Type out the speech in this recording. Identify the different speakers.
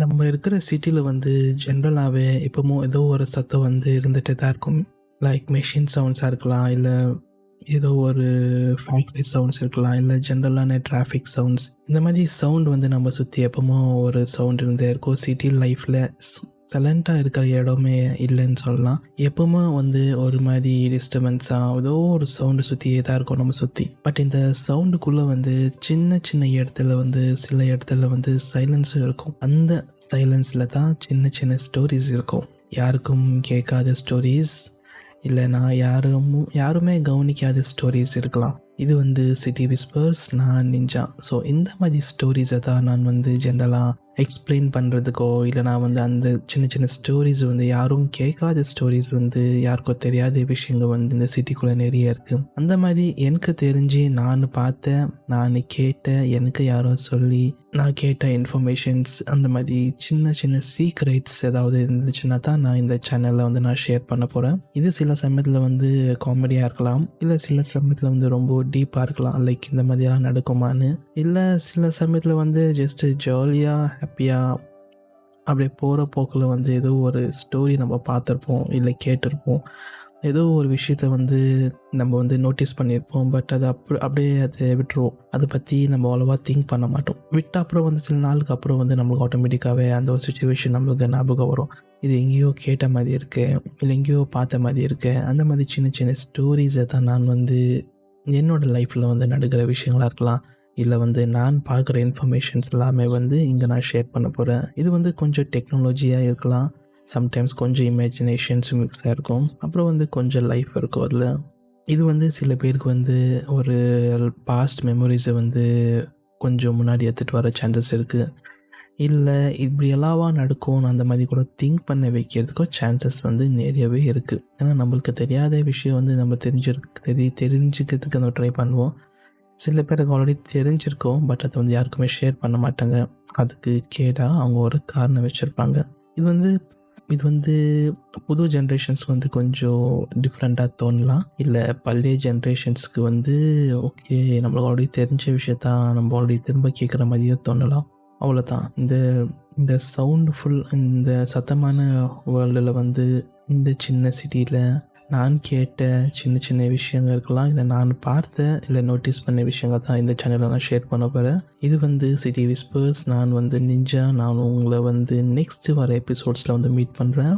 Speaker 1: நம்ம இருக்கிற சிட்டியில் வந்து ஜென்ரலாகவே எப்பவும் ஏதோ ஒரு சத்தம் வந்து இருந்துகிட்டே தான் இருக்கும். லைக் மெஷின் சவுண்ட்ஸாக இருக்கலாம், இல்லை ஏதோ ஒரு ஃபேக்ட்ரி சவுண்ட்ஸ் இருக்கலாம், இல்லை ஜென்ரலான டிராஃபிக் சவுண்ட்ஸ். இந்த மாதிரி சவுண்ட் வந்து நம்ம சுற்றி எப்பவும் ஒரு சவுண்ட் இருந்தே இருக்கும். சிட்டி லைஃப்பில் சைலண்ட்டாக இருக்கிற இடமே இல்லைன்னு சொல்லலாம். எப்பவுமே வந்து ஒரு மாதிரி டிஸ்டர்பன்ஸாக ஏதோ ஒரு சவுண்டு சுற்றியே தான் இருக்கும் நம்ம சுற்றி. பட் இந்த சவுண்டுக்குள்ளே வந்து சின்ன சின்ன இடத்துல வந்து சில இடத்துல வந்து சைலன்ஸும் இருக்கும். அந்த சைலன்ஸில் தான் சின்ன சின்ன ஸ்டோரிஸ் இருக்கும். யாருக்கும் கேட்காத ஸ்டோரிஸ், இல்லைனா யாருமே கவனிக்காத ஸ்டோரிஸ் இருக்கலாம். இது வந்து சிட்டி விஸ்பர்ஸ், நான் நிஞ்சா. ஸோ இந்த மாதிரி ஸ்டோரிஸை தான் நான் வந்து ஜென்ரலாக எக்ஸ்பிளைன் பண்ணுறதுக்கோ, இல்லை நான் வந்து அந்த சின்ன சின்ன ஸ்டோரிஸ் வந்து யாரும் கேட்காத ஸ்டோரிஸ் வந்து யாருக்கோ தெரியாத விஷயங்கள் வந்து இந்த சிட்டிக்குள்ளே நிறைய இருக்குது. அந்த மாதிரி எனக்கு தெரிஞ்சு நான் பார்த்தேன், நான் கேட்டேன், எனக்கு யாரோ சொல்லி நான் கேட்ட இன்ஃபர்மேஷன்ஸ், அந்த மாதிரி சின்ன சின்ன சீக்ரெட்ஸ் ஏதாவது இருந்துச்சுன்னா தான் நான் இந்த சேனலில் வந்து நான் ஷேர் பண்ண போகிறேன். இது சில சமயத்தில் வந்து காமெடியாக இருக்கலாம், இல்லை சில சமயத்தில் வந்து ரொம்ப டீப்பாக இருக்கலாம். லைக் இந்த மாதிரிலாம் நடக்குமான்னு, இல்லை சில சமயத்தில் வந்து ஜஸ்ட்டு ஜாலியாக ஹாப்பியாக அப்படியே போகிற போக்கில் வந்து ஏதோ ஒரு ஸ்டோரி நம்ம பார்த்துருப்போம், இல்லை கேட்டிருப்போம். ஏதோ ஒரு விஷயத்த வந்து நம்ம வந்து நோட்டீஸ் பண்ணியிருப்போம். பட் அது அப்படியே அதை விட்டுருவோம். அதை பற்றி நம்ம அவ்வளோவா திங்க் பண்ண மாட்டோம். விட்ட அப்புறம் வந்து சில நாளுக்கு அப்புறம் வந்து நம்மளுக்கு ஆட்டோமேட்டிக்காகவே அந்த ஒரு சுச்சுவேஷன் நம்மளுக்கு ஞாபகம் வரும். இது எங்கேயோ கேட்ட மாதிரி இருக்குது, இல்லை எங்கேயோ பார்த்த மாதிரி இருக்குது. அந்த மாதிரி சின்ன சின்ன ஸ்டோரிஸை தான் நான் வந்து என்னோடய லைஃப்பில் வந்து நடக்கிற விஷயங்களாக இருக்கலாம், இல்லை வந்து நான் பார்க்குற இன்ஃபர்மேஷன்ஸ் எல்லாமே வந்து இங்கே நான் ஷேர் பண்ண போகிறேன். இது வந்து கொஞ்சம் டெக்னாலஜியாக இருக்கலாம், சம்டைம்ஸ் கொஞ்சம் இமேஜினேஷன்ஸ் மிக்ஸாக இருக்கும், அப்புறம் வந்து கொஞ்சம் லைஃப் இருக்கும் அதில். இது வந்து சில பேருக்கு வந்து ஒரு பாஸ்ட் மெமரிஸை வந்து கொஞ்சம் முன்னாடி எடுத்துகிட்டு வர சான்சஸ் இருக்குது. இல்லை இப்படி எல்லாவா நடக்கும் அந்த மாதிரி கூட திங்க் பண்ண வைக்கிறதுக்கும் சான்சஸ் வந்து நிறையவே இருக்குது. ஏன்னா நம்மளுக்கு தெரியாத விஷயம் வந்து நம்ம தெரிஞ்சுக்கிறதுக்கு நம்ம ட்ரை பண்ணுவோம். சில பேருக்கு ஆல்ரெடி தெரிஞ்சிருக்கோம், பட் அதை வந்து யாருக்குமே ஷேர் பண்ண மாட்டாங்க. அதுக்கு கேட்டால் அவங்க ஒரு காரணம் வச்சுருப்பாங்க. இது வந்து புது ஜென்ரேஷன்ஸ்க்கு வந்து கொஞ்சம் டிஃப்ரெண்ட்டாக தோணலாம், இல்லை பழைய ஜென்ரேஷன்ஸ்க்கு வந்து ஓகே நம்மளுக்கு ஆல்ரெடி தெரிஞ்ச விஷயத்தான் நம்ம ஆல்ரெடி திரும்ப கேட்குற மாதிரியும் தோணலாம். அவ்வளோதான். இந்த சவுண்டு ஃபுல் இந்த சத்தமான வேர்ல்டில் வந்து இந்த சின்ன சிட்டியில் நான் கேட்ட சின்ன சின்ன விஷயங்கள் இருக்கலாம், இல்லை நான் பார்த்த இல்லை நோட்டீஸ் பண்ண விஷயங்கள் தான் இந்த சேனலில் நான் ஷேர் பண்ண போகிறேன். இது வந்து சிட்டி விஸ்பர்ஸ். நான் வந்து நிஞ்சா. நான் உங்களை வந்து நெக்ஸ்ட்டு வர எபிசோட்ஸில் வந்து மீட் பண்ணுறேன்.